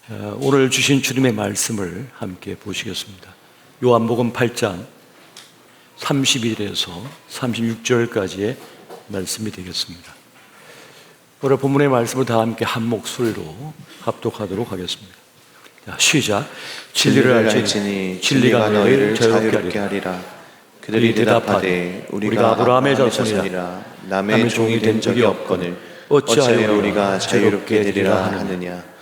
오늘 주신 주님의 말씀을 함께 보시겠습니다. 요한복음 8장 31에서 36절까지의 말씀이 되겠습니다. 오늘 본문의 말씀을 다 함께 한 목소리로 합독하도록 하겠습니다. 자, 시작. 진리를 알지니 진리가 너희를 자유롭게 하리라. 그들이 대답하되 우리가 아브라함의 자손이라 남의 종이 된 적이 없거늘 어찌하여 우리가 자유롭게 되리라 하느냐.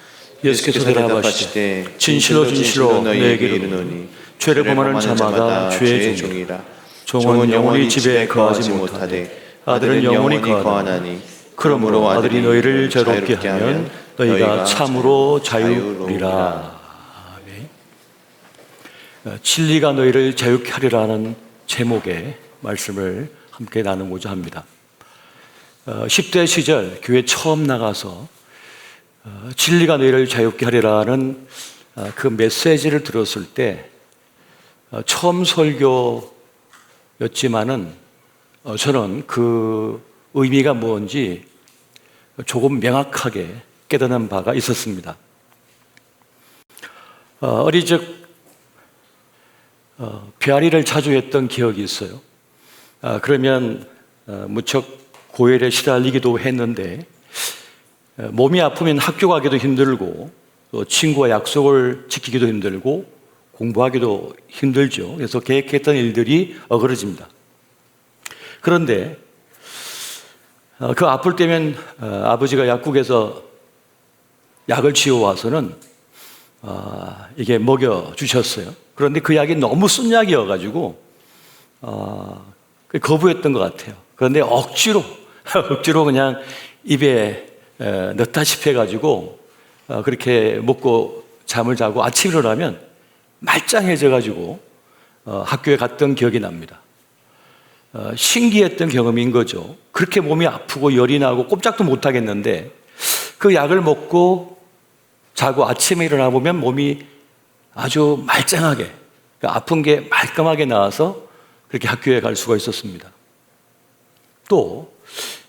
예수께서 대답하시되 진실로 진실로 너희에게 이르노니 죄를 범하는 자마다 죄의 종이라. 종은 영원히 집에 거하지 못하되 아들은 영원히 거하나니 그러므로 아들이 너희를 자유롭게 하면 너희가 참으로 자유리라. 아멘. 진리가 너희를 자유케 하리라는 제목의 말씀을 함께 나누고자 합니다. 10대 시절 교회 처음 나가서 진리가 너희를 자유케 하리라는 그 메시지를 들었을 때 처음 설교였지만은 저는 그 의미가 뭔지 조금 명확하게 깨닫는 바가 있었습니다. 어릴 적 배앓이를 자주 했던 기억이 있어요. 그러면 무척 고열에 시달리기도 했는데 몸이 아프면 학교 가기도 힘들고 또 친구와 약속을 지키기도 힘들고 공부하기도 힘들죠. 그래서 계획했던 일들이 어그러집니다. 그런데 그 아플 때면 아버지가 약국에서 약을 지어와서는 이게 먹여주셨어요. 그런데 그 약이 너무 쓴 약이어가지고 거부했던 것 같아요. 그런데 억지로 그냥 입에 넣다시피 해가지고 그렇게 먹고 잠을 자고 아침에 일어나면 말짱해져가지고 학교에 갔던 기억이 납니다. 신기했던 경험인 거죠. 그렇게 몸이 아프고 열이 나고 꼼짝도 못 하겠는데 그 약을 먹고 자고 아침에 일어나 보면 몸이 아주 말짱하게, 그러니까 아픈 게 말끔하게 나와서 그렇게 학교에 갈 수가 있었습니다. 또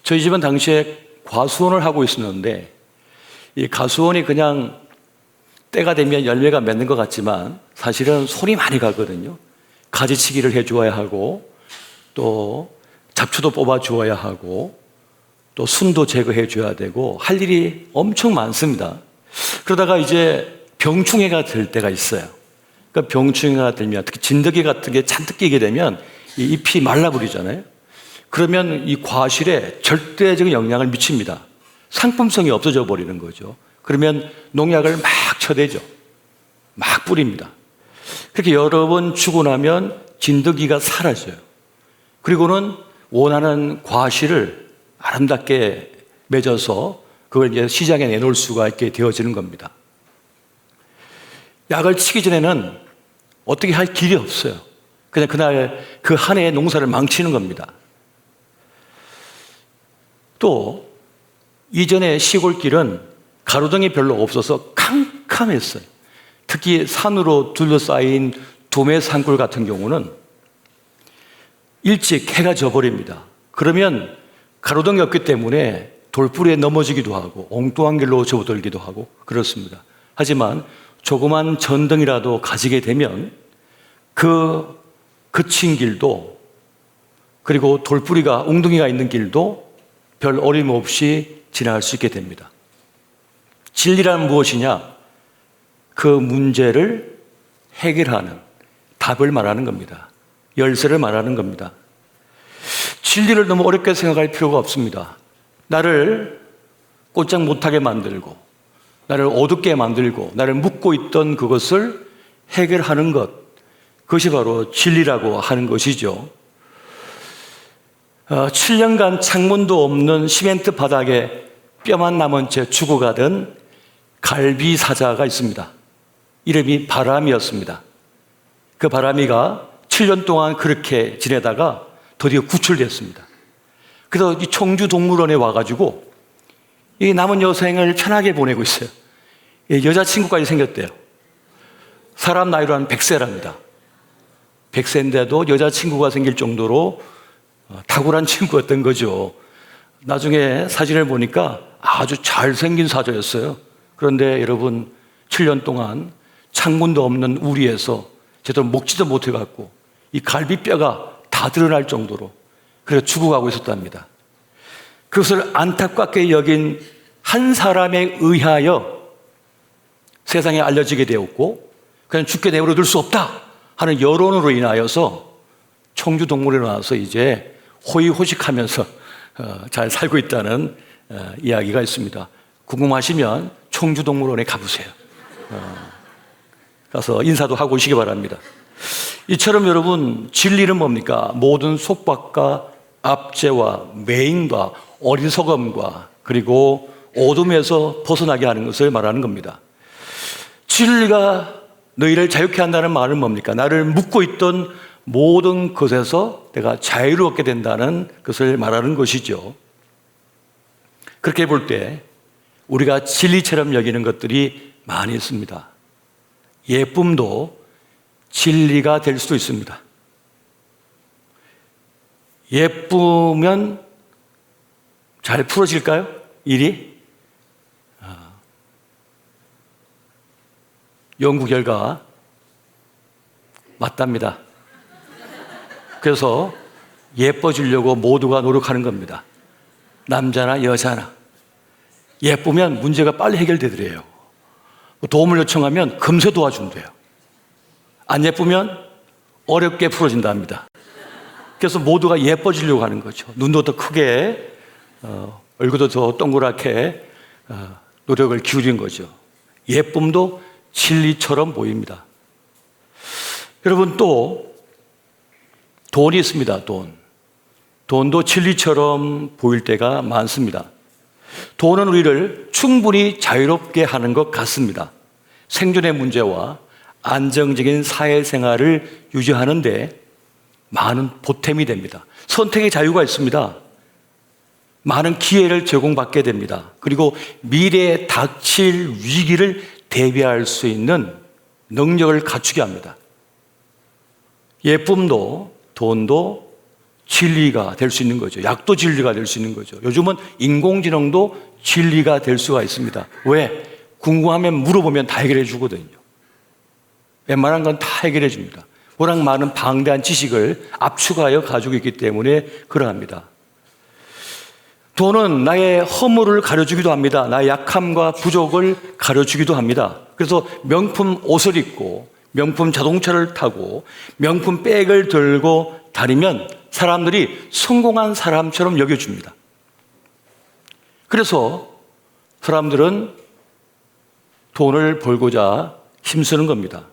저희 집은 당시에 과수원을 하고 있었는데 이 과수원이 그냥 때가 되면 열매가 맺는 것 같지만 사실은 손이 많이 가거든요. 가지치기를 해주어야 하고 또 잡초도 뽑아주어야 하고 또 순도 제거해줘야 되고 할 일이 엄청 많습니다. 그러다가 이제 병충해가 될 때가 있어요. 그러니까 병충해가 들면 특히 진드기 같은 게 잔뜩 끼게 되면 이 잎이 말라버리잖아요. 그러면 이 과실에 절대적인 영향을 미칩니다. 상품성이 없어져 버리는 거죠. 그러면 농약을 막 쳐대죠. 막 뿌립니다. 그렇게 여러 번 주고 나면 진드기가 사라져요. 그리고는 원하는 과실을 아름답게 맺어서 그걸 이제 시장에 내놓을 수가 있게 되어지는 겁니다. 약을 치기 전에는 어떻게 할 길이 없어요. 그냥 그날 그 한 해의 농사를 망치는 겁니다. 또 이전에 시골길은 가로등이 별로 없어서 캄캄했어요. 특히 산으로 둘러싸인 도매 산골 같은 경우는 일찍 해가 져버립니다. 그러면 가로등이 없기 때문에 돌부리에 넘어지기도 하고 엉뚱한 길로 접어들기도 하고 그렇습니다. 하지만 조그만 전등이라도 가지게 되면 그 그친 길도 그리고 돌부리가 웅덩이가 있는 길도 별 어림없이 지나갈 수 있게 됩니다. 진리란 무엇이냐? 그 문제를 해결하는 답을 말하는 겁니다. 열쇠를 말하는 겁니다. 진리를 너무 어렵게 생각할 필요가 없습니다. 나를 꼼짝 못하게 만들고 나를 어둡게 만들고 나를 묶고 있던 그것을 해결하는 것, 그것이 바로 진리라고 하는 것이죠. 7년간 창문도 없는 시멘트 바닥에 뼈만 남은 채 죽어가던 갈비 사자가 있습니다. 이름이 바람이었습니다. 그 바람이가 7년 동안 그렇게 지내다가 드디어 구출됐습니다. 그래서 이 청주동물원에 와가지고 이 남은 여생을 편하게 보내고 있어요. 여자친구까지 생겼대요. 사람 나이로 한 100세랍니다. 100세인데도 여자친구가 생길 정도로 탁월한 친구였던 거죠. 나중에 사진을 보니까 아주 잘생긴 사자였어요. 그런데 여러분 7년 동안 창문도 없는 우리에서 제대로 먹지도 못해갖고 이 갈비뼈가 다 드러날 정도로 그래서 죽어가고 있었답니다. 그것을 안타깝게 여긴 한 사람에 의하여 세상에 알려지게 되었고 그냥 죽게 내버려 둘 수 없다 하는 여론으로 인하여서 청주동물원에 나와서 이제 호의호식하면서 잘 살고 있다는 이야기가 있습니다. 궁금하시면 청주동물원에 가보세요. 가서 인사도 하고 오시기 바랍니다. 이처럼 여러분, 진리는 뭡니까? 모든 속박과 압제와 매임과 어리석음과 그리고 어둠에서 벗어나게 하는 것을 말하는 겁니다. 진리가 너희를 자유케 한다는 말은 뭡니까? 나를 묶고 있던 모든 것에서 내가 자유롭게 된다는 것을 말하는 것이죠. 그렇게 볼 때 우리가 진리처럼 여기는 것들이 많이 있습니다. 예쁨도 진리가 될 수도 있습니다. 예쁘면 잘 풀어질까요? 일이? 연구 결과 맞답니다. 그래서 예뻐지려고 모두가 노력하는 겁니다. 남자나 여자나. 예쁘면 문제가 빨리 해결되더래요. 도움을 요청하면 금세 도와준대요. 안 예쁘면 어렵게 풀어진다 합니다. 그래서 모두가 예뻐지려고 하는 거죠. 눈도 더 크게, 얼굴도 더 동그랗게 노력을 기울인 거죠. 예쁨도 진리처럼 보입니다. 여러분, 또 돈이 있습니다. 돈도 진리처럼 보일 때가 많습니다. 돈은 우리를 충분히 자유롭게 하는 것 같습니다. 생존의 문제와 안정적인 사회생활을 유지하는데 많은 보탬이 됩니다. 선택의 자유가 있습니다. 많은 기회를 제공받게 됩니다. 그리고 미래에 닥칠 위기를 대비할 수 있는 능력을 갖추게 합니다. 예쁨도 돈도 진리가 될 수 있는 거죠. 약도 진리가 될 수 있는 거죠. 요즘은 인공지능도 진리가 될 수가 있습니다. 왜? 궁금하면 물어보면 다 해결해 주거든요. 웬만한 건 다 해결해 줍니다. 워낙 많은 방대한 지식을 압축하여 가지고 있기 때문에 그러합니다. 돈은 나의 허물을 가려주기도 합니다. 나의 약함과 부족을 가려주기도 합니다. 그래서 명품 옷을 입고 명품 자동차를 타고 명품 백을 들고 다니면 사람들이 성공한 사람처럼 여겨줍니다. 그래서 사람들은 돈을 벌고자 힘쓰는 겁니다.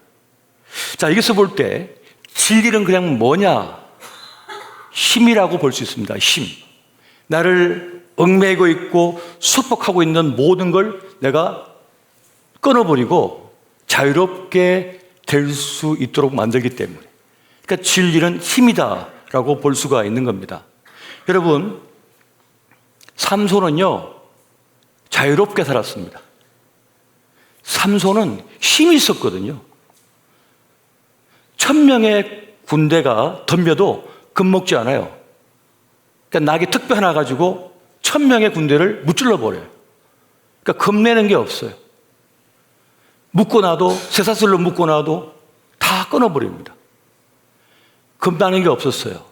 자, 여기서 볼 때 진리는 그냥 뭐냐? 힘이라고 볼 수 있습니다. 힘. 나를 얽매이고 있고 수복하고 있는 모든 걸 내가 끊어버리고 자유롭게 될 수 있도록 만들기 때문에. 그러니까 진리는 힘이다라고 볼 수가 있는 겁니다. 여러분, 삼손은요, 자유롭게 살았습니다. 삼손은 힘이 있었거든요. 1000명의 군대가 덤벼도 겁먹지 않아요. 그러니까 낙이 특배 하나 가지고 1000명의 군대를 무찔러 버려요. 그러니까 겁내는 게 없어요. 묶어놔도, 쇠사슬로 묶어놔도 다 끊어버립니다. 겁나는 게 없었어요.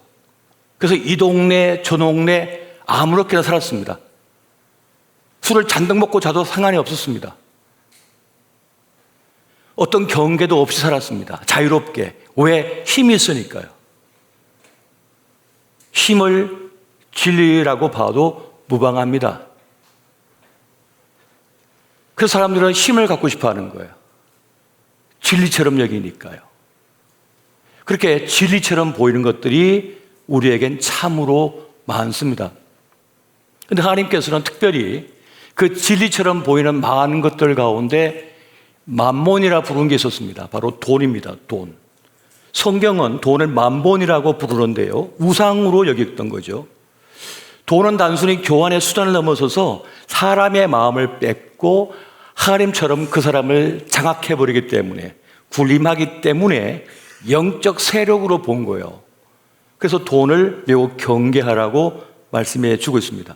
그래서 이 동네, 저 동네 아무렇게나 살았습니다. 술을 잔뜩 먹고 자도 상관이 없었습니다. 어떤 경계도 없이 살았습니다. 자유롭게. 왜? 힘이 있으니까요. 힘을 진리라고 봐도 무방합니다. 그래서 사람들은 힘을 갖고 싶어 하는 거예요. 진리처럼 여기니까요. 그렇게 진리처럼 보이는 것들이 우리에겐 참으로 많습니다. 그런데 하나님께서는 특별히 그 진리처럼 보이는 많은 것들 가운데 만몬이라 부르는 게 있었습니다. 바로 돈입니다. 돈. 성경은 돈을 만본이라고 부르는데요, 우상으로 여겼던 거죠. 돈은 단순히 교환의 수단을 넘어서서 사람의 마음을 뺏고 하나님처럼 그 사람을 장악해버리기 때문에, 군림하기 때문에 영적 세력으로 본 거예요. 그래서 돈을 매우 경계하라고 말씀해 주고 있습니다.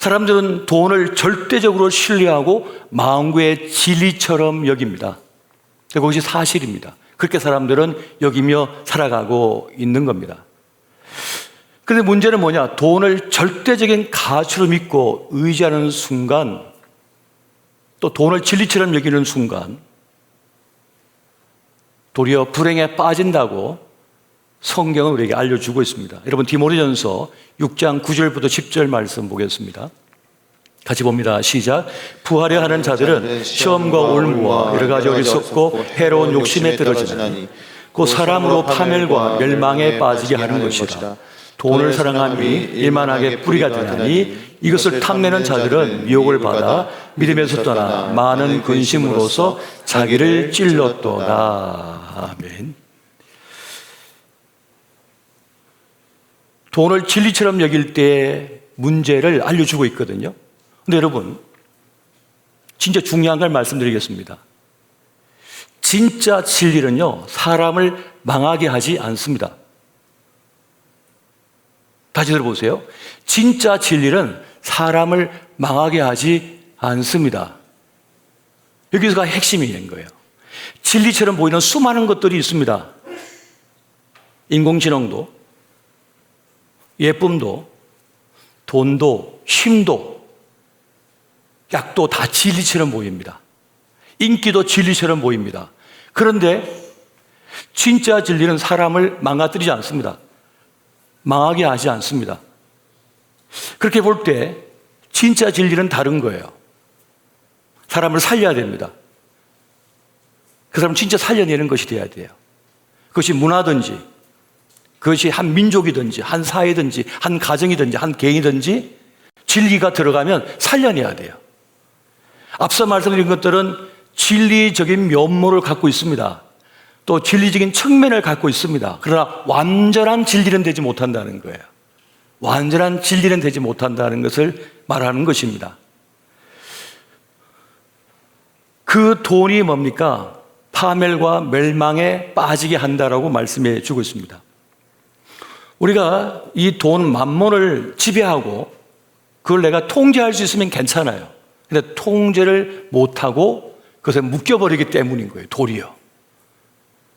사람들은 돈을 절대적으로 신뢰하고 망구의 진리처럼 여깁니다. 그것이 사실입니다. 그렇게 사람들은 여기며 살아가고 있는 겁니다. 그런데 문제는 뭐냐? 돈을 절대적인 가치로 믿고 의지하는 순간, 또 돈을 진리처럼 여기는 순간 도리어 불행에 빠진다고 성경은 우리에게 알려주고 있습니다. 여러분, 디모데전서 6장 9절부터 10절 말씀 보겠습니다. 같이 봅니다. 시작. 부하려 하는 자들은 시험과 올무와 여러 가지 어리석고 해로운 욕심에 떨어지나니 곧 사람으로 파멸과 멸망에 빠지게 하는 것이라. 돈을 사랑함이 일만하게 뿌리가 되나니 이것을 탐내는 자들은 미혹을 받아 믿음에서 떠나 많은 근심으로서 자기를 찔렀도다. 아멘. 돈을 진리처럼 여길 때 문제를 알려주고 있거든요. 근데 여러분, 진짜 중요한 걸 말씀드리겠습니다. 진짜 진리는요, 사람을 망하게 하지 않습니다. 다시 들어보세요. 진짜 진리는 사람을 망하게 하지 않습니다. 여기서가 핵심이 있는 거예요. 진리처럼 보이는 수많은 것들이 있습니다. 인공지능도, 예쁨도, 돈도, 힘도, 약도 다 진리처럼 보입니다. 인기도 진리처럼 보입니다. 그런데 진짜 진리는 사람을 망가뜨리지 않습니다. 망하게 하지 않습니다. 그렇게 볼 때 진짜 진리는 다른 거예요. 사람을 살려야 됩니다. 그 사람 진짜 살려내는 것이 돼야 돼요. 그것이 문화든지, 그것이 한 민족이든지, 한 사회든지, 한 가정이든지, 한 개인이든지 진리가 들어가면 살려내야 돼요. 앞서 말씀드린 것들은 진리적인 면모를 갖고 있습니다. 또 진리적인 측면을 갖고 있습니다. 그러나 완전한 진리는 되지 못한다는 거예요. 완전한 진리는 되지 못한다는 것을 말하는 것입니다. 그 돈이 뭡니까? 파멸과 멸망에 빠지게 한다라고 말씀해 주고 있습니다. 우리가 이 돈 만몬을 지배하고 그걸 내가 통제할 수 있으면 괜찮아요. 근데 통제를 못하고 그것에 묶여버리기 때문인 거예요. 도리어.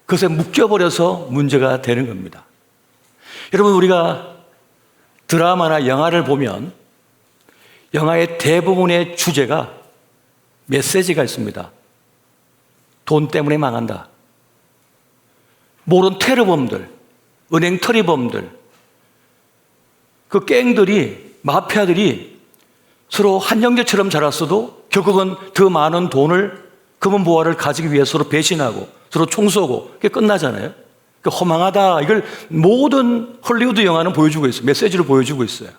그것에 묶여버려서 문제가 되는 겁니다. 여러분, 우리가 드라마나 영화를 보면 영화의 대부분의 주제가 메시지가 있습니다. 돈 때문에 망한다. 모든 테러범들, 은행 터리범들, 그 갱들이, 마피아들이 서로 한 형제처럼 자랐어도 결국은 더 많은 돈을, 금은 보화를 가지기 위해 서로 배신하고 서로 총 쏘고 그게 끝나잖아요. 허망하다. 이걸 모든 헐리우드 영화는 보여주고 있어요. 메시지로 보여주고 있어요.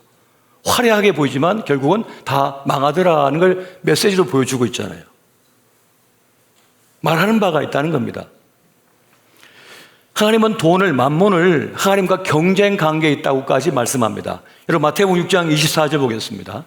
화려하게 보이지만 결국은 다 망하더라는 걸 메시지로 보여주고 있잖아요. 말하는 바가 있다는 겁니다. 하나님은 돈을, 만몬을 하나님과 경쟁 관계에 있다고까지 말씀합니다. 여러분, 마태복음 6장 24절 보겠습니다.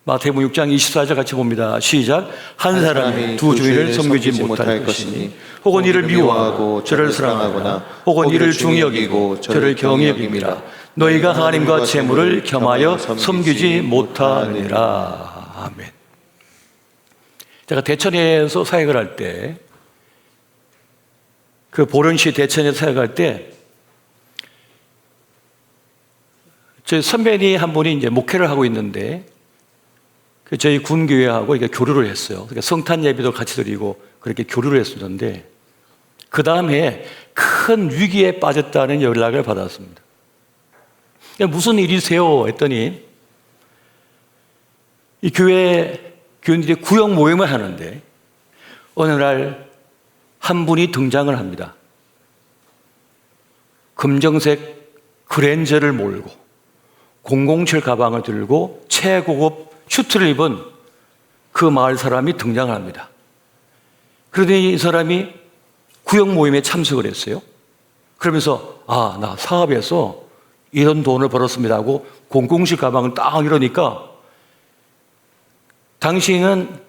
마태복음 6장 24절 같이 봅니다. 시작. 한 사람이 두 주인을 섬기지 못할 것이니 혹은 이를 미워하고 저를 사랑하거나 혹은 이를 중히 여기고 저를 경히 여김이라. 너희가 하나님과 재물을 겸하여 섬기지 못하느니라. 아멘. 제가 대천에서 사역을 할 때, 그 보령시 대천에서 사역할 때, 저희 선배님 한 분이 이제 목회를 하고 있는데, 저희 군교회하고 이렇게 교류를 했어요. 그러니까 성탄 예배도 같이 드리고 그렇게 교류를 했었는데, 그 다음에 큰 위기에 빠졌다는 연락을 받았습니다. 무슨 일이세요? 했더니, 이 교인들이 구역 모임을 하는데, 어느 날 한 분이 등장을 합니다. 금정색 그랜저를 몰고, 007 가방을 들고, 최고급 슈트를 입은 그 마을 사람이 등장을 합니다. 그러더니 이 사람이 구역 모임에 참석을 했어요. 그러면서, 나 사업에서 이런 돈을 벌었습니다 하고 007 가방을 딱 이러니까, 당시에는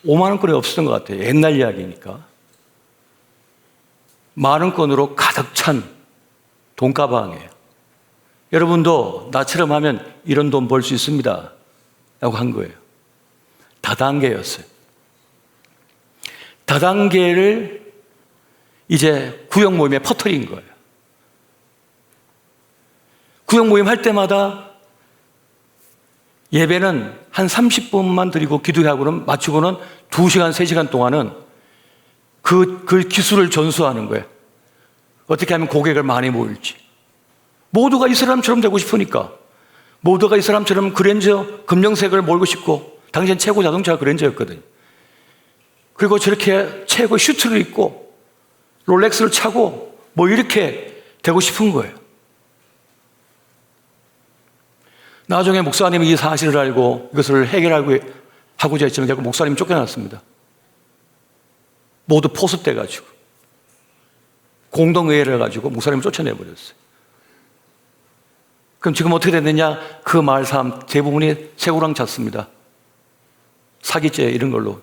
5만 원권이 없었던 것 같아요. 옛날 이야기니까. 만 원권으로 가득 찬 돈가방이에요. 여러분도 나처럼 하면 이런 돈 벌 수 있습니다. 한 거예요. 다단계였어요. 다단계를 이제 구역 모임에 퍼뜨린 거예요. 구역 모임 할 때마다 예배는 한 30분만 드리고 기도하고는 마치고는 2시간, 3시간 동안은 그 기술을 전수하는 거예요. 어떻게 하면 고객을 많이 모을지. 모두가 이 사람처럼 되고 싶으니까. 모두가 이 사람처럼 그랜저 검정색을 몰고 싶고, 당시엔 최고 자동차가 그랜저였거든요. 그리고 저렇게 최고 슈트를 입고 롤렉스를 차고 뭐 이렇게 되고 싶은 거예요. 나중에 목사님이 이 사실을 알고 이것을 하고자 했지만 결국 목사님이 쫓겨났습니다. 모두 포섭돼가지고 공동의회를 해가지고 목사님을 쫓아내버렸어요. 그럼 지금 어떻게 됐느냐? 그 마을 사람 대부분이 새우랑 잤습니다. 사기죄 이런 걸로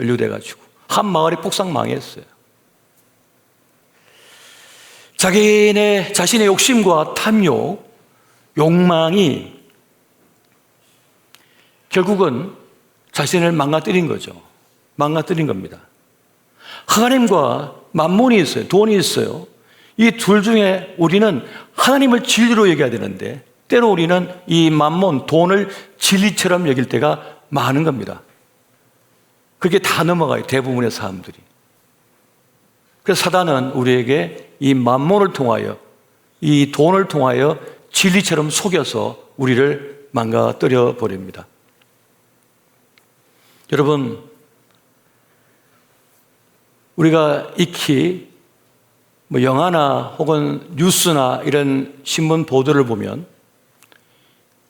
연루돼가지고 한 마을이 폭삭 망했어요. 자신의 욕심과 탐욕, 욕망이 결국은 자신을 망가뜨린 거죠. 망가뜨린 겁니다. 하나님과 만몬이 있어요. 돈이 있어요. 이 둘 중에 우리는 하나님을 진리로 여겨야 되는데 때로 우리는 이 만몬, 돈을 진리처럼 여길 때가 많은 겁니다. 그게 다 넘어가요. 대부분의 사람들이. 그래서 사단은 우리에게 이 만몬을 통하여, 이 돈을 통하여 진리처럼 속여서 우리를 망가뜨려 버립니다. 여러분, 우리가 익히 영화나 혹은 뉴스나 이런 신문 보도를 보면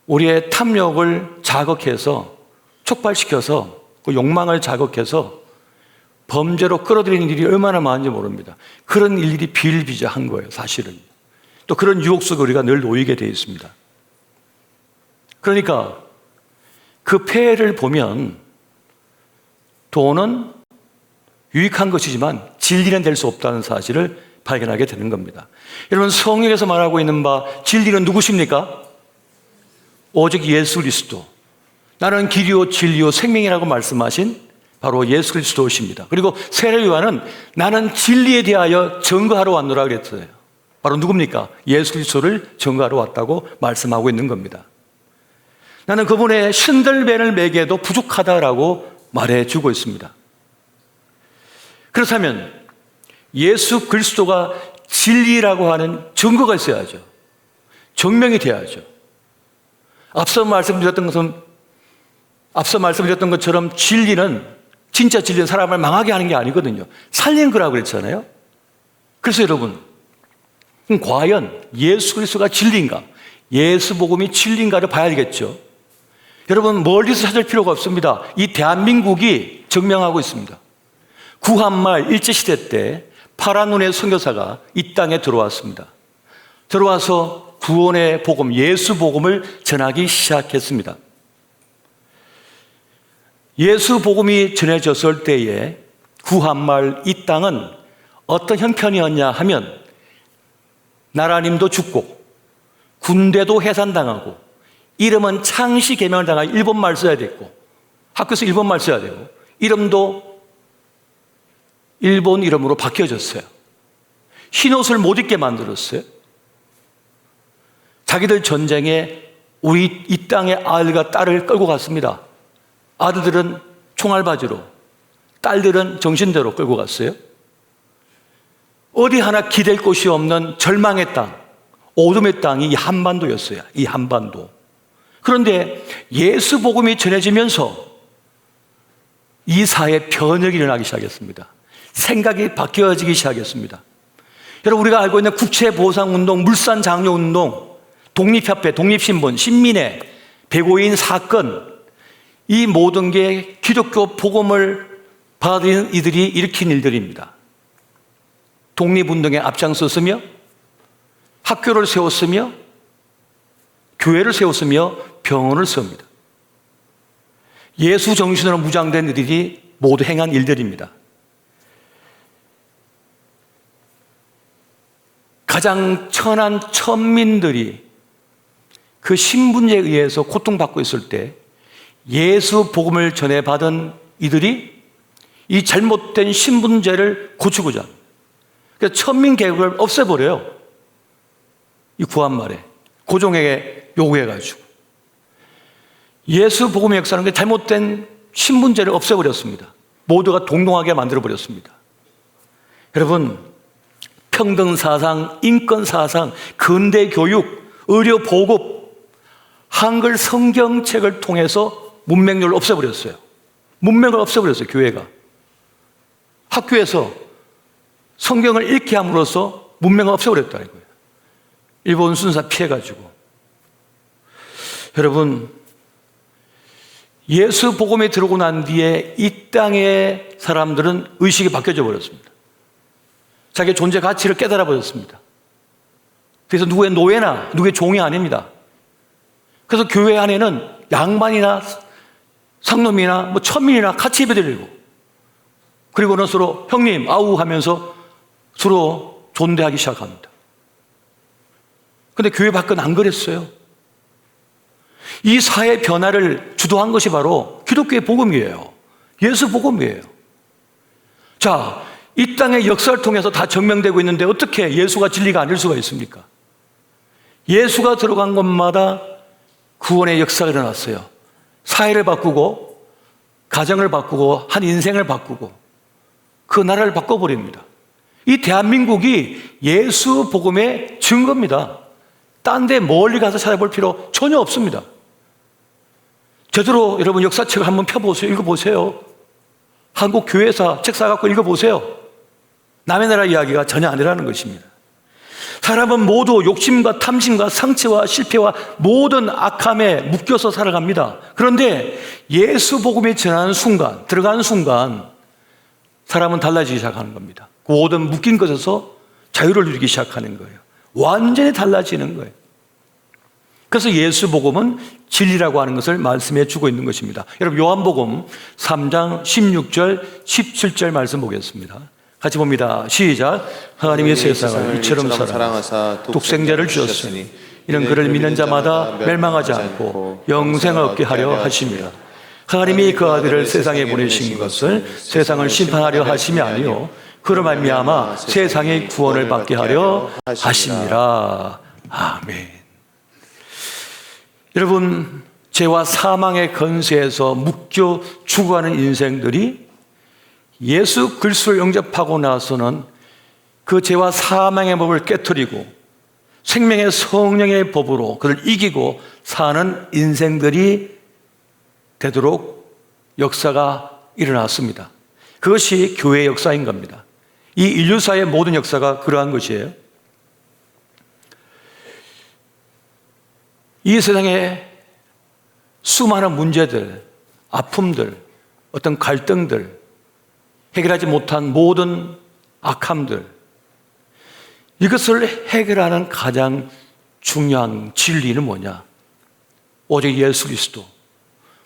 우리의 탐욕을 자극해서 촉발시켜서 그 욕망을 자극해서 범죄로 끌어들이는 일이 얼마나 많은지 모릅니다. 그런 일들이 비일비재한 거예요, 사실은. 또 그런 유혹 속에 우리가 늘 놓이게 되어 있습니다. 그러니까 그 폐해를 보면 돈은 유익한 것이지만 진리는 될 수 없다는 사실을 발견하게 되는 겁니다. 여러분, 성경에서 말하고 있는 바 진리는 누구십니까? 오직 예수 그리스도. 나는 길이요 진리요 생명이라고 말씀하신 바로 예수 그리스도십니다. 그리고 세례 요한은 나는 진리에 대하여 증거하러 왔노라 그랬어요. 바로 누굽니까? 예수 그리스도를 증거하러 왔다고 말씀하고 있는 겁니다. 나는 그분의 신들벤을 매기에도 부족하다라고 말해주고 있습니다. 그렇다면 예수 그리스도가 진리라고 하는 증거가 있어야죠. 증명이 돼야죠. 앞서 말씀드렸던 것처럼 진짜 진리는 사람을 망하게 하는 게 아니거든요. 살린 거라고 그랬잖아요. 그래서 여러분, 과연 예수 그리스도가 진리인가? 예수 복음이 진리인가를 봐야 되겠죠. 여러분, 멀리서 찾을 필요가 없습니다. 이 대한민국이 증명하고 있습니다. 구한말 일제시대 때 파란 눈의 선교사가 이 땅에 들어왔습니다. 들어와서 구원의 복음, 예수 복음을 전하기 시작했습니다. 예수 복음이 전해졌을 때에 구한말 이 땅은 어떤 형편이었냐 하면 나라님도 죽고 군대도 해산당하고 이름은 창시 개명을 당하여 일본말 써야 됐고 학교에서 일본말 써야 되고 이름도 일본 이름으로 바뀌어졌어요. 흰옷을 못 입게 만들었어요. 자기들 전쟁에 우리 이 땅의 아들과 딸을 끌고 갔습니다. 아들들은 총알바지로, 딸들은 정신대로 끌고 갔어요. 어디 하나 기댈 곳이 없는 절망의 땅, 어둠의 땅이 이 한반도였어요. 이 한반도. 그런데 예수 복음이 전해지면서 이 사회에 변혁이 일어나기 시작했습니다. 생각이 바뀌어지기 시작했습니다. 여러분, 우리가 알고 있는 국채보상운동, 물산장려운동, 독립협회, 독립신문, 신민회, 백오인 사건, 이 모든 게 기독교 복음을 받아들이는 이들이 일으킨 일들입니다. 독립운동에 앞장섰으며 학교를 세웠으며 교회를 세웠으며 병원을 세웁니다. 예수 정신으로 무장된 이들이 모두 행한 일들입니다. 가장 천한 천민들이 그 신분제에 의해서 고통받고 있을 때 예수 복음을 전해받은 이들이 이 잘못된 신분제를 고치고자 합니다. 그래서 천민계급을 없애버려요. 이 구한말에 고종에게 요구해가지고 예수 복음의 역사는 그 잘못된 신분제를 없애버렸습니다. 모두가 동등하게 만들어버렸습니다. 여러분, 평등사상, 인권사상, 근대교육, 의료보급, 한글 성경책을 통해서 문맹률을 없애버렸어요. 문맹을 없애버렸어요, 교회가. 학교에서 성경을 읽게 함으로써 문맹을 없애버렸다는 거예요. 일본 순사 피해가지고. 여러분, 예수 복음에 들어오고 난 뒤에 이 땅의 사람들은 의식이 바뀌어져 버렸습니다. 자기의 존재 가치를 깨달아 버렸습니다. 그래서 누구의 노예나 누구의 종이 아닙니다. 그래서 교회 안에는 양반이나 상놈이나 뭐 천민이나 같이 예배드리고, 그리고는 서로 형님 아우 하면서 서로 존대하기 시작합니다. 그런데 교회 밖은 안 그랬어요. 이 사회 변화를 주도한 것이 바로 기독교의 복음이에요. 예수 복음이에요. 자, 이 땅의 역사를 통해서 다 증명되고 있는데 어떻게 예수가 진리가 아닐 수가 있습니까? 예수가 들어간 곳마다 구원의 역사가 일어났어요. 사회를 바꾸고, 가정을 바꾸고, 한 인생을 바꾸고, 그 나라를 바꿔버립니다. 이 대한민국이 예수 복음의 증거입니다. 딴 데 멀리 가서 찾아볼 필요 전혀 없습니다. 제대로 여러분 역사책을 한번 펴보세요. 읽어보세요. 한국 교회사 책 사갖고 읽어보세요. 남의 나라 이야기가 전혀 아니라는 것입니다. 사람은 모두 욕심과 탐심과 상처와 실패와 모든 악함에 묶여서 살아갑니다. 그런데 예수 복음이 전하는 순간, 들어가는 순간 사람은 달라지기 시작하는 겁니다. 그 모든 묶인 것에서 자유를 누리기 시작하는 거예요. 완전히 달라지는 거예요. 그래서 예수 복음은 진리라고 하는 것을 말씀해 주고 있는 것입니다. 여러분, 요한복음 3장 16절 17절 말씀 보겠습니다. 같이 봅니다. 시작. 하나님이 세상을 이처럼 사랑하사 독생자를 주셨으니 이는 그를 믿는 자마다 멸망하지 않고 영생을 얻게 하려 하심이라. 하나님이 그 아들을 세상에 보내신 것을 세상을 심판하려 하심이 아니요 그로 말미암아 세상의 구원을 받게 하려 하심이라. 아멘. 여러분, 죄와 사망의 건세에서 묶여 죽어가는 인생들이 예수 그리스도를 영접하고 나서는 그 죄와 사망의 법을 깨트리고 생명의 성령의 법으로 그를 이기고 사는 인생들이 되도록 역사가 일어났습니다. 그것이 교회의 역사인 겁니다. 이 인류사의 모든 역사가 그러한 것이에요. 이 세상에 수많은 문제들, 아픔들, 어떤 갈등들, 해결하지 못한 모든 악함들, 이것을 해결하는 가장 중요한 진리는 뭐냐? 오직 예수 그리스도,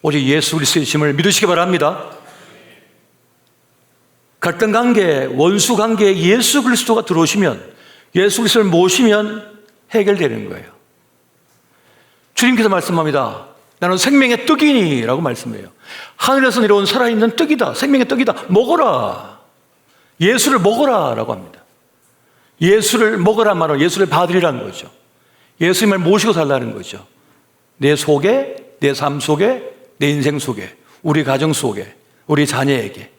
오직 예수 그리스도의 힘을 믿으시기 바랍니다. 갈등 관계, 원수 관계에 예수 그리스도가 들어오시면, 예수 그리스도를 모시면 해결되는 거예요. 주님께서 말씀합니다. 나는 생명의 떡이니 라고 말씀해요. 하늘에서 내려온 살아있는 떡이다. 생명의 떡이다. 먹어라. 예수를 먹어라 라고 합니다. 예수를 먹으란 말은 예수를 받으리라는 거죠. 예수님을 모시고 살라는 거죠. 내 속에, 내 삶 속에, 내 인생 속에, 우리 가정 속에, 우리 자녀에게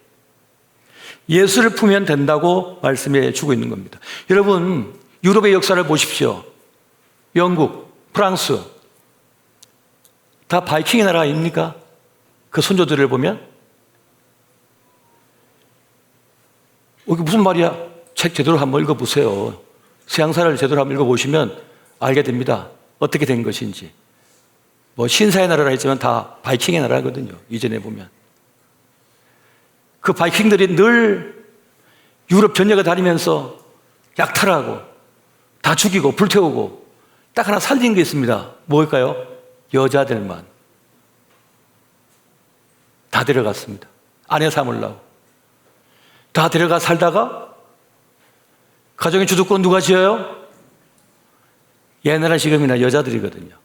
예수를 품으면 된다고 말씀해 주고 있는 겁니다. 여러분, 유럽의 역사를 보십시오. 영국, 프랑스 다 바이킹의 나라 아닙니까? 그 선조들을 보면 이게 무슨 말이야? 책 제대로 한번 읽어보세요. 서양사를 제대로 한번 읽어보시면 알게 됩니다. 어떻게 된 것인지. 뭐 신사의 나라라 했지만 다 바이킹의 나라거든요. 이전에 보면 그 바이킹들이 늘 유럽 전역을 다니면서 약탈하고 다 죽이고 불태우고 딱 하나 살린 게 있습니다. 뭘까요? 여자들만 다 데려갔습니다. 아내 삼으려고 다 데려가 살다가 가정의 주도권 누가 지어요? 옛날에 지금이나 여자들이거든요.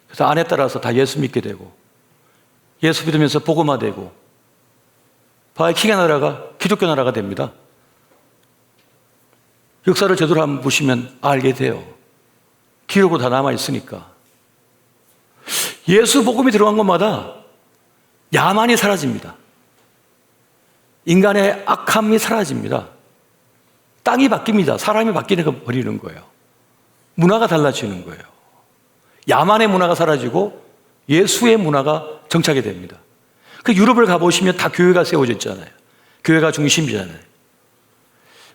그래서 아내 따라서 다 예수 믿게 되고 예수 믿으면서 복음화되고 바이킹의 나라가 기독교 나라가 됩니다. 역사를 제대로 한번 보시면 알게 돼요. 기록으로 다 남아있으니까. 예수 복음이 들어간 곳마다 야만이 사라집니다. 인간의 악함이 사라집니다. 땅이 바뀝니다. 사람이 바뀌는 버리는 거예요. 문화가 달라지는 거예요. 야만의 문화가 사라지고 예수의 문화가 정착이 됩니다. 그 유럽을 가보시면 다 교회가 세워져 있잖아요. 교회가 중심이잖아요.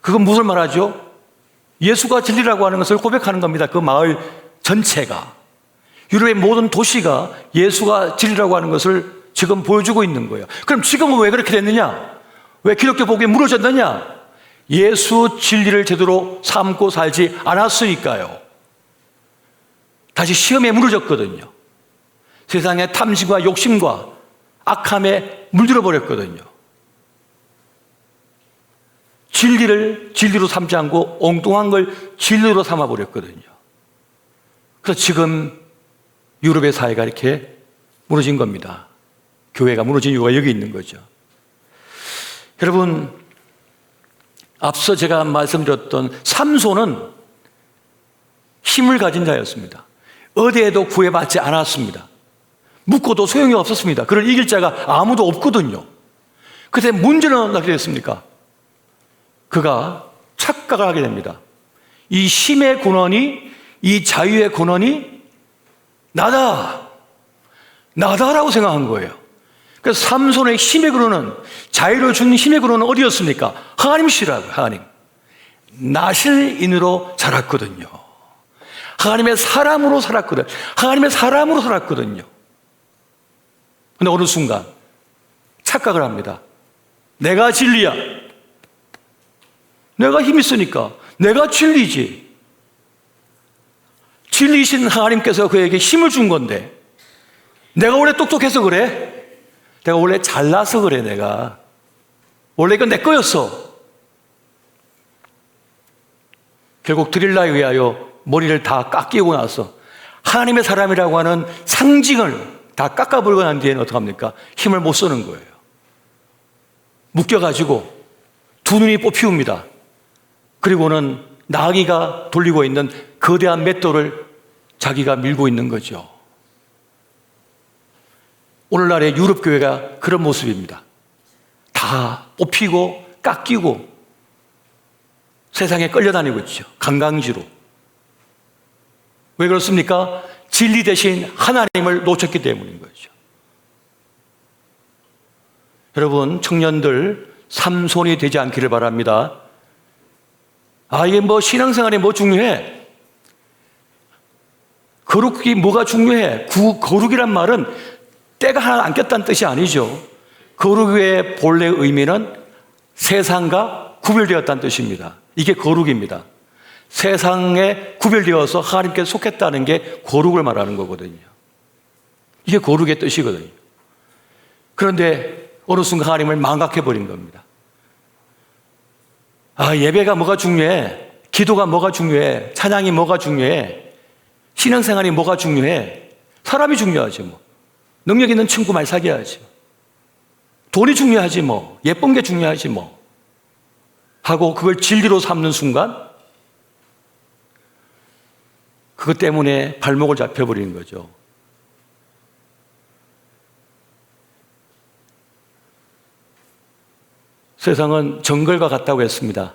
그건 무슨 말하죠? 예수가 진리라고 하는 것을 고백하는 겁니다. 그 마을 전체가. 유럽의 모든 도시가 예수가 진리라고 하는 것을 지금 보여주고 있는 거예요. 그럼 지금은 왜 그렇게 됐느냐? 왜 기독교 복음이 무너졌느냐? 예수 진리를 제대로 삼고 살지 않았으니까요. 다시 시험에 무너졌거든요. 세상의 탐심과 욕심과 악함에 물들어 버렸거든요. 진리를 진리로 삼지 않고 엉뚱한 걸 진리로 삼아 버렸거든요. 그래서 지금 유럽의 사회가 이렇게 무너진 겁니다. 교회가 무너진 이유가 여기 있는 거죠. 여러분, 앞서 제가 말씀드렸던 삼손은 힘을 가진 자였습니다. 어디에도 구애받지 않았습니다. 묻고도 소용이 없었습니다. 그를 이길 자가 아무도 없거든요. 그때 문제는 어떻게 됐습니까? 그가 착각을 하게 됩니다. 이 힘의 근원이, 이 자유의 근원이 나다라고 생각한 거예요. 그래서 삼손의 힘의 근원은, 자유를 주는 힘의 근원은 어디였습니까? 하나님이시라고요. 하나님. 나실인으로 자랐거든요. 하나님의 사람으로 살았거든요. 하나님의 사람으로 살았거든요. 근데 어느 순간 착각을 합니다. 내가 진리야. 내가 힘 있으니까 내가 진리지. 진리이신 하나님께서 그에게 힘을 준 건데 내가 원래 똑똑해서 그래? 내가 원래 잘나서 그래. 내가 원래 이건 내 거였어. 결국 드릴라에 의하여 머리를 다 깎이고 나서 하나님의 사람이라고 하는 상징을 다 깎아버리고 난 뒤에는 어떡합니까? 힘을 못 쓰는 거예요. 묶여가지고 두 눈이 뽑히웁니다. 그리고는 나귀가 돌리고 있는 거대한 맷돌을 자기가 밀고 있는 거죠. 오늘날의 유럽 교회가 그런 모습입니다. 다 뽑히고 깎이고 세상에 끌려다니고 있죠. 관광지로. 왜 그렇습니까? 진리 대신 하나님을 놓쳤기 때문인 거죠. 여러분, 청년들 삼손이 되지 않기를 바랍니다. 이게 신앙생활이 중요해? 거룩이 뭐가 중요해? 거룩이란 말은 때가 하나 안 꼈다는 뜻이 아니죠. 거룩의 본래 의미는 세상과 구별되었다는 뜻입니다. 이게 거룩입니다. 세상에 구별되어서 하나님께 속했다는 게 거룩을 말하는 거거든요. 이게 거룩의 뜻이거든요. 그런데 어느 순간 하나님을 망각해버린 겁니다. 예배가 뭐가 중요해? 기도가 뭐가 중요해? 찬양이 뭐가 중요해? 신앙생활이 뭐가 중요해? 사람이 중요하지 뭐. 능력 있는 친구 말 사귀어야지. 돈이 중요하지 뭐. 예쁜 게 중요하지 뭐. 하고 그걸 진리로 삼는 순간 그것 때문에 발목을 잡혀버리는 거죠. 세상은 정글과 같다고 했습니다.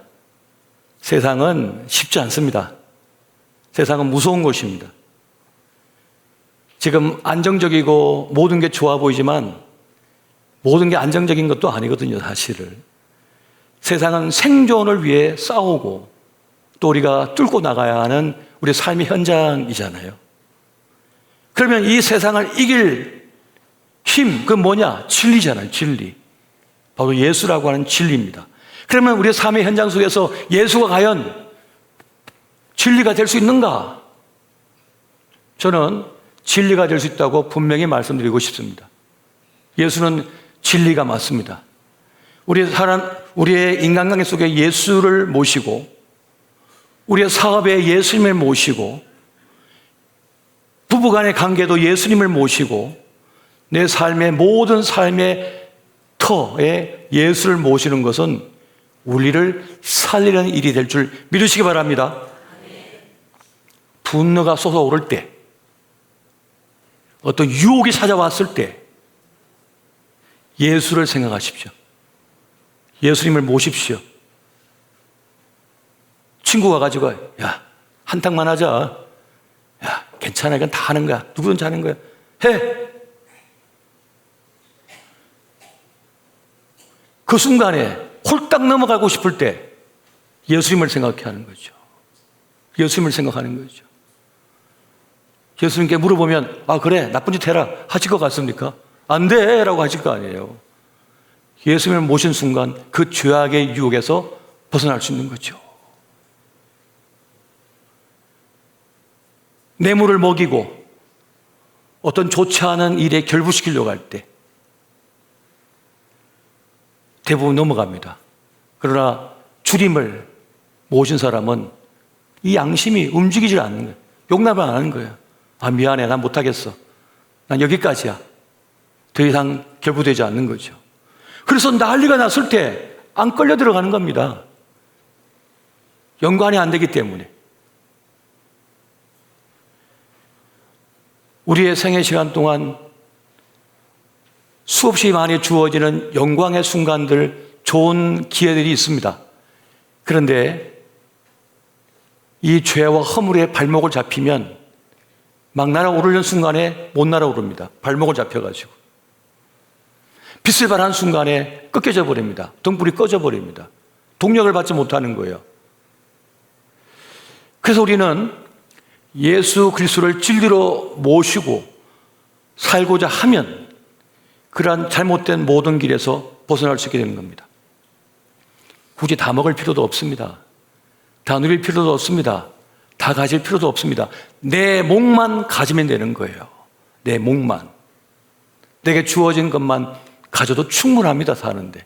세상은 쉽지 않습니다. 세상은 무서운 곳입니다. 지금 안정적이고 모든 게 좋아 보이지만 모든 게 안정적인 것도 아니거든요, 사실은. 세상은 생존을 위해 싸우고 또 우리가 뚫고 나가야 하는 우리 삶의 현장이잖아요. 그러면 이 세상을 이길 힘, 그건 뭐냐? 진리잖아요, 진리. 바로 예수라고 하는 진리입니다. 그러면 우리의 삶의 현장 속에서 예수가 과연 진리가 될 수 있는가? 저는 진리가 될 수 있다고 분명히 말씀드리고 싶습니다. 예수는 진리가 맞습니다. 우리의 인간관계 속에 예수를 모시고 우리의 사업에 예수님을 모시고 부부간의 관계도 예수님을 모시고 내 삶의 모든 삶의 터에 예수를 모시는 것은 우리를 살리는 일이 될 줄 믿으시기 바랍니다. 분노가 솟아오를 때, 어떤 유혹이 찾아왔을 때 예수를 생각하십시오. 예수님을 모십시오. 친구가 가지고 야, 한탕만 하자. 야, 괜찮아. 이건 다 하는 거야. 누구든지 하는 거야. 해. 그 순간에 홀딱 넘어가고 싶을 때 예수님을 생각해 하는 거죠. 예수님을 생각하는 거죠. 예수님께 물어보면 아 그래 나쁜 짓 해라 하실 것 같습니까? 안 돼 라고 하실 거 아니에요. 예수님을 모신 순간 그 죄악의 유혹에서 벗어날 수 있는 거죠. 뇌물을 먹이고 어떤 좋지 않은 일에 결부시키려고 할 때 대부분 넘어갑니다. 그러나 주님을 모신 사람은 이 양심이 움직이질 않는 거예요. 용납을 안 하는 거예요. 아 미안해 난 못하겠어. 난 여기까지야. 더 이상 결부되지 않는 거죠. 그래서 난리가 났을 때 안 끌려 들어가는 겁니다. 연관이 안 되기 때문에. 우리의 생애 시간 동안 수없이 많이 주어지는 영광의 순간들, 좋은 기회들이 있습니다. 그런데 이 죄와 허물의 발목을 잡히면 막 날아오르는 순간에 못 날아오릅니다. 발목을 잡혀가지고. 빛을 발한 순간에 꺾여져 버립니다. 등불이 꺼져 버립니다. 동력을 받지 못하는 거예요. 그래서 우리는 예수 그리스도를 진리로 모시고 살고자 하면 그러한 잘못된 모든 길에서 벗어날 수 있게 되는 겁니다. 굳이 다 먹을 필요도 없습니다. 다 누릴 필요도 없습니다. 다 가질 필요도 없습니다. 내 목만 가지면 되는 거예요. 내 목만. 내게 주어진 것만 가져도 충분합니다, 사는데.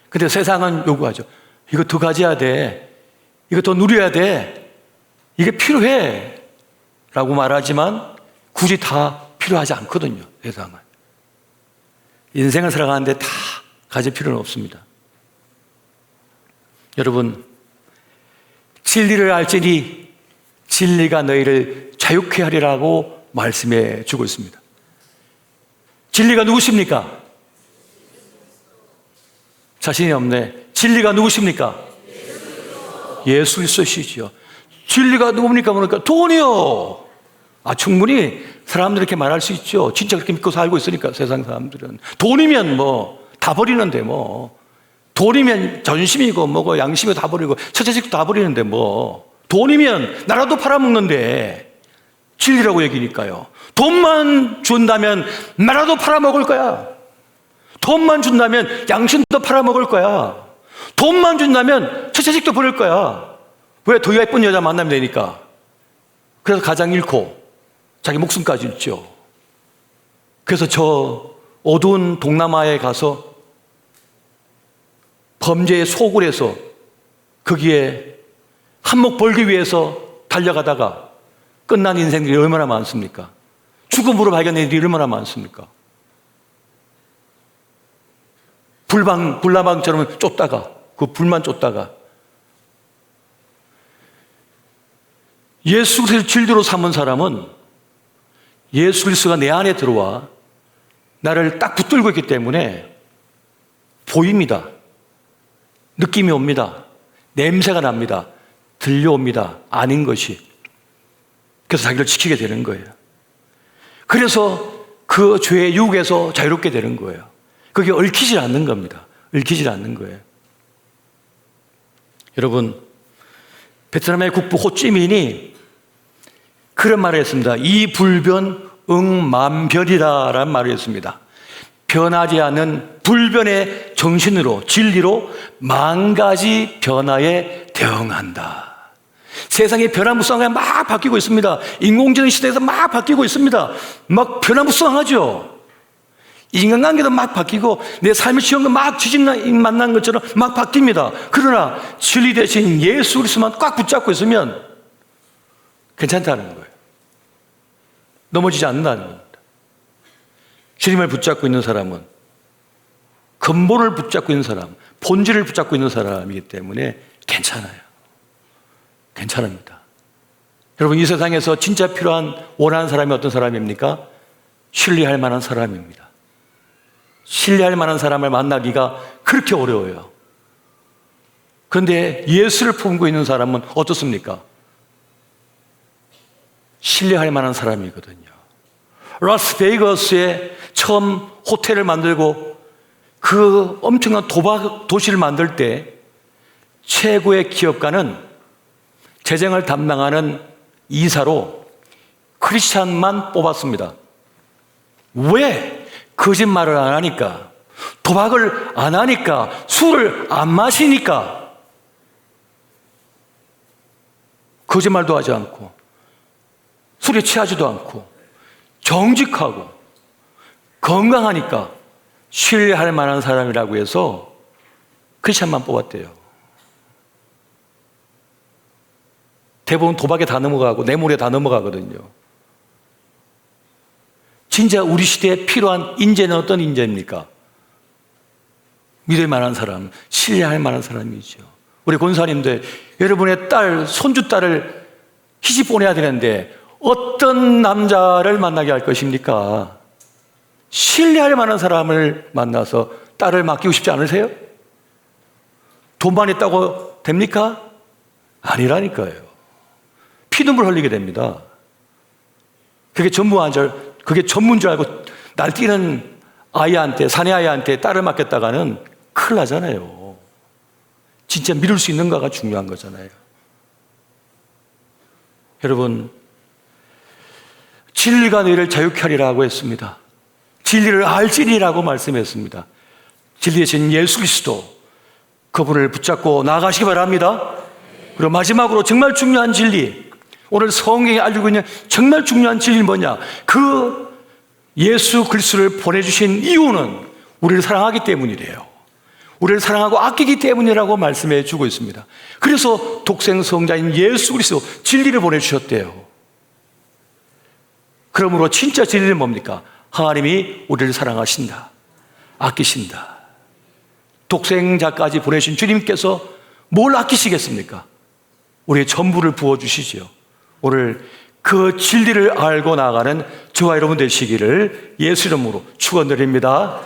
근데 세상은 요구하죠. 이거 더 가져야 돼. 이거 더 누려야 돼. 이게 필요해. 라고 말하지만 굳이 다 필요하지 않거든요, 세상은. 인생을 살아가는데 다 가질 필요는 없습니다. 여러분, 진리를 알지니 진리가 너희를 자유케 하리라고 말씀해 주고 있습니다. 진리가 누구십니까? 자신이 없네. 진리가 누구십니까? 예수 그리스도시죠. 진리가 누굽니까? 그러니까 돈이요. 아, 충분히 사람들이 이렇게 말할 수 있죠. 진짜 그렇게 믿고 살고 있으니까 세상 사람들은. 돈이면 뭐 다 버리는데 뭐. 돈이면 전심이고 뭐고 양심이 다 버리고 처자식도 다 버리는데 뭐. 돈이면 나라도 팔아먹는데 진리라고 얘기니까요. 돈만 준다면 나라도 팔아먹을 거야. 돈만 준다면 양심도 팔아먹을 거야. 돈만 준다면 처자식도 버릴 거야. 왜? 더 예쁜 여자 만나면 되니까. 그래서 가장 잃고 자기 목숨까지 잃죠. 그래서 저 어두운 동남아에 가서 범죄의 소굴에서 거기에 한몫 벌기 위해서 달려가다가 끝난 인생들이 얼마나 많습니까? 죽음으로 발견된 일이 얼마나 많습니까? 불나방처럼 쫓다가 그 불만 쫓다가 예수 그리스도를 진리로 삼은 사람은 예수 그리스도가 내 안에 들어와 나를 딱 붙들고 있기 때문에 보입니다. 느낌이 옵니다. 냄새가 납니다. 들려옵니다. 아닌 것이. 그래서 자기를 지키게 되는 거예요. 그래서 그 죄의 유혹에서 자유롭게 되는 거예요. 그게 얽히질 않는 겁니다. 얽히질 않는 거예요. 여러분, 베트남의 국부 호찌민이 그런 말을 했습니다. 이 불변 응만별이다 라는 말을 했습니다. 변하지 않는 불변의 정신으로 진리로 만 가지 변화에 대응한다. 세상이 변화무쌍하게 막 바뀌고 있습니다. 인공지능 시대에서 막 바뀌고 있습니다. 막 변화무쌍하죠. 인간관계도 막 바뀌고 내 삶의 지형도 막 지진 만난 것처럼 막 바뀝니다. 그러나 진리 대신 예수 그리스도만 꽉 붙잡고 있으면 괜찮다는 거예요. 넘어지지 않는다는 겁니다. 주님을 붙잡고 있는 사람은 근본을 붙잡고 있는 사람, 본질을 붙잡고 있는 사람이기 때문에 괜찮아요. 괜찮습니다. 여러분, 이 세상에서 진짜 필요한, 원하는 사람이 어떤 사람입니까? 신뢰할 만한 사람입니다. 신뢰할 만한 사람을 만나기가 그렇게 어려워요. 그런데 예수를 품고 있는 사람은 어떻습니까? 신뢰할 만한 사람이거든요. 라스베이거스에 처음 호텔을 만들고 그 엄청난 도박 도시를 만들 때 최고의 기업가는 재정을 담당하는 이사로 크리스찬만 뽑았습니다. 왜? 거짓말을 안 하니까, 도박을 안 하니까, 술을 안 마시니까. 거짓말도 하지 않고 술에 취하지도 않고 정직하고 건강하니까 신뢰할 만한 사람이라고 해서 크리스찬만 뽑았대요. 대부분 도박에 다 넘어가고 뇌물에 다 넘어가거든요. 진짜 우리 시대에 필요한 인재는 어떤 인재입니까? 믿을 만한 사람, 신뢰할 만한 사람이죠. 우리 권사님들, 여러분의 딸, 손주딸을 시집 보내야 되는데 어떤 남자를 만나게 할 것입니까? 신뢰할 만한 사람을 만나서 딸을 맡기고 싶지 않으세요? 돈만 있다고 됩니까? 아니라니까요. 피눈물 흘리게 됩니다. 그게 전문 줄 알고 날뛰는 아이한테, 사내 아이한테 딸을 맡겼다가는 큰일 나잖아요. 진짜 믿을 수 있는가가 중요한 거잖아요. 여러분, 진리가 너희를 자유케 하리라고 했습니다. 진리를 알지니라고 말씀했습니다. 진리 대신 예수 그리스도, 그분을 붙잡고 나아가시기 바랍니다. 그리고 마지막으로 정말 중요한 진리, 오늘 성경이 알려주고 있는 정말 중요한 진리는 뭐냐? 그 예수 그리스도를 보내주신 이유는 우리를 사랑하기 때문이래요. 우리를 사랑하고 아끼기 때문이라고 말씀해 주고 있습니다. 그래서 독생성자인 예수 그리스도 진리를 보내주셨대요. 그러므로 진짜 진리는 뭡니까? 하나님이 우리를 사랑하신다, 아끼신다. 독생자까지 보내신 주님께서 뭘 아끼시겠습니까? 우리의 전부를 부어주시죠. 오늘 그 진리를 알고 나아가는 저와 여러분 되시기를 예수 이름으로 축원드립니다.